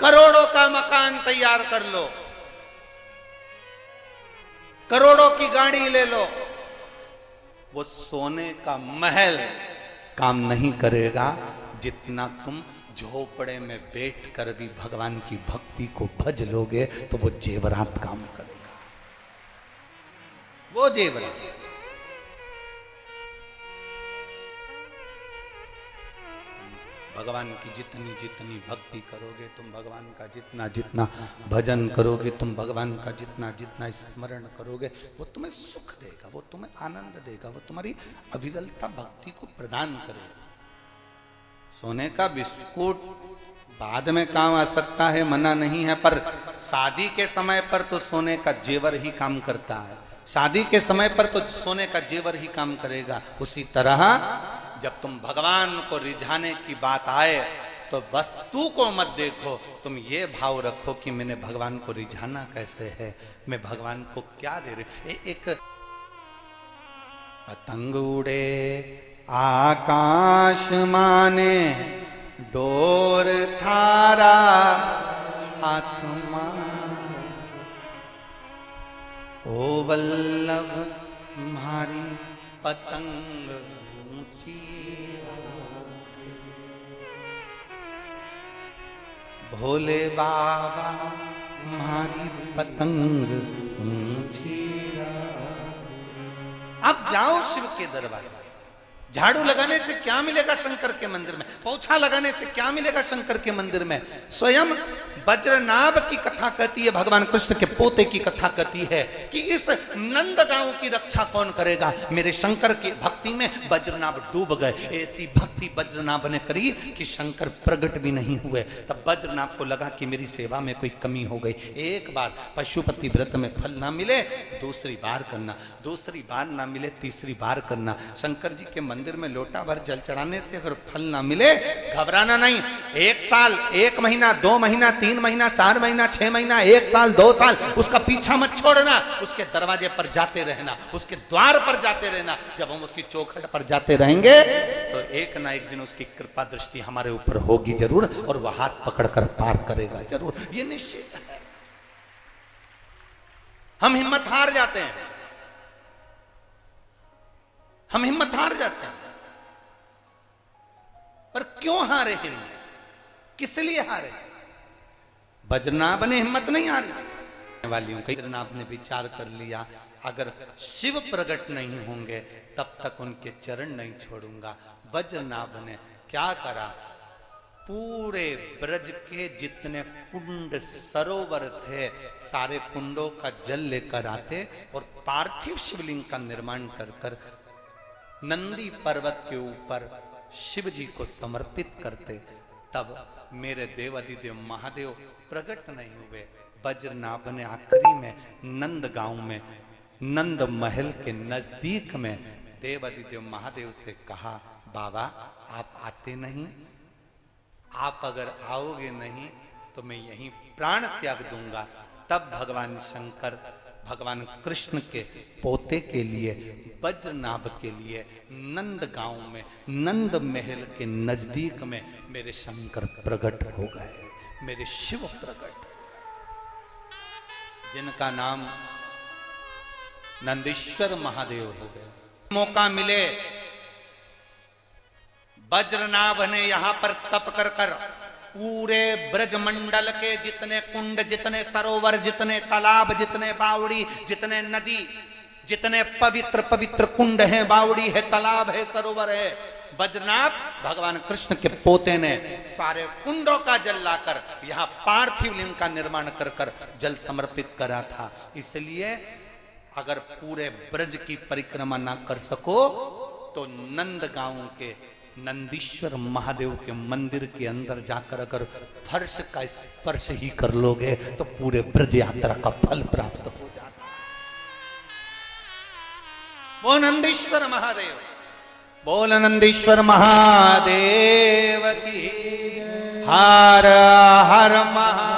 करोड़ों का मकान तैयार कर लो, करोड़ों की गाड़ी ले लो, वो सोने का महल काम नहीं करेगा जितना तुम झोपड़े में बैठकर भी भगवान की भक्ति को भज लोगे तो वो जेवरात काम करेगा। वो जेवरात भगवान की जितनी जितनी भक्ति करोगे तुम, भगवान का जितना जितना भजन करोगे तुम, भगवान का जितना जितना स्मरण करोगे, वो तुम्हें सुख देगा, वो तुम्हें आनंद देगा, वो तुम्हारी अविरलता भक्ति को प्रदान करेगा। सोने का बिस्कुट बाद में काम आ सकता है, मना नहीं है, पर शादी के समय पर तो सोने का जेवर ही काम करता है। शादी के समय पर तो सोने का जेवर ही काम करेगा। उसी तरह जब तुम भगवान को रिझाने की बात आए तो वस्तु को मत देखो, तुम ये भाव रखो कि मैंने भगवान को रिझाना कैसे है, मैं भगवान को क्या दे रही। एक पतंग उड़े आकाश माने, डोर थारा हाथ मान, ओ वल्लभ मारी पतंग ऊंची, भोले बाबा मारी पतंग ऊंची। अब जाओ शिव के दरबार। झाड़ू लगाने से क्या मिलेगा शंकर के मंदिर में, पोछा लगाने से क्या मिलेगा शंकर के मंदिर में। स्वयं वज्रनाभ की कथा कहती है, भगवान कृष्ण के पोते की कथा कहती है कि इस नंद गांव की रक्षा कौन करेगा। मेरे शंकर की भक्ति में वज्रनाभ डूब गए। ऐसी भक्ति वज्रनाभ ने करी कि शंकर प्रकट भी नहीं हुए। तब वज्रनाभ को लगा कि मेरी सेवा में कोई कमी हो गई। एक बार पशुपति व्रत में फल ना मिले दूसरी बार करना, दूसरी बार ना मिले तीसरी बार करना। शंकर जी के मंदिर में लोटा भर जल चढ़ाने से अगर फल ना मिले घबराना नहीं। 1 साल, 1 महीना, 2 महीना, 3 महीना, 4 महीना, 6 महीना, 1 साल, 2 साल, उसका पीछा मत छोड़ना। उसके दरवाजे पर जाते रहना, उसके द्वार पर जाते रहना। जब हम उसकी चौखट पर जाते रहेंगे तो एक ना एक दिन उसकी कृपा दृष्टि हमारे ऊपर होगी जरूर, और वह हाथ पकड़कर पार करेगा जरूर, ये निश्चित है। हम हिम्मत हार जाते हैं, हम हिम्मत हार जाते हैं, पर क्यों हारे हिम्मत, किस लिए हारे। वज्रनाभ ने हिम्मत नहीं हारी वालियों का। वज्रनाभ ने विचार कर लिया अगर शिव प्रकट नहीं होंगे तब तक उनके चरण नहीं छोड़ूंगा। वज्रनाभ ने क्या करा, पूरे ब्रज के जितने कुंड सरोवर थे सारे कुंडों का जल लेकर आते और पार्थिव शिवलिंग का निर्माण कर कर नंदी पर्वत के ऊपर शिव जी को समर्पित करते। तब मेरे देवादिदेव महादेव प्रकट नहीं हुए। वज्रनाभ ने आखिरी में नंद गांव में, नंद महल के नजदीक में देवादिदेव महादेव से कहा, बाबा आप आते नहीं, आप अगर आओगे नहीं तो मैं यहीं प्राण त्याग दूंगा। तब भगवान शंकर भगवान कृष्ण के पोते के लिए, वज्रनाभ के लिए नंद गांव में, नंद महल के नजदीक में मेरे शंकर प्रकट हो गए, मेरे शिव प्रकट, जिनका नाम नंदीश्वर महादेव हो गए। मौका मिले वज्रनाभ ने यहां पर तप कर कर पूरे ब्रजमंडल के जितने कुंड, जितने सरोवर, जितने तालाब, जितने बावड़ी, जितने नदी, जितने पवित्र पवित्र कुंड हैं, बावड़ी है, तालाब है, सरोवर है, वज्रनाभ भगवान कृष्ण के पोते ने सारे कुंडों का जल लाकर यहाँ पार्थिव लिंग का निर्माण कर कर जल समर्पित करा था। इसलिए अगर पूरे ब्रज की परिक्रमा ना कर सको तो नंद गांव के नंदीश्वर महादेव के मंदिर के अंदर जाकर अगर फर्श का स्पर्श ही कर लोगे तो पूरे ब्रज यात्रा का फल प्राप्त हो जाता। वो नंदीश्वर महादेव, बोल नंदीश्वर महादेव की, हर हर महा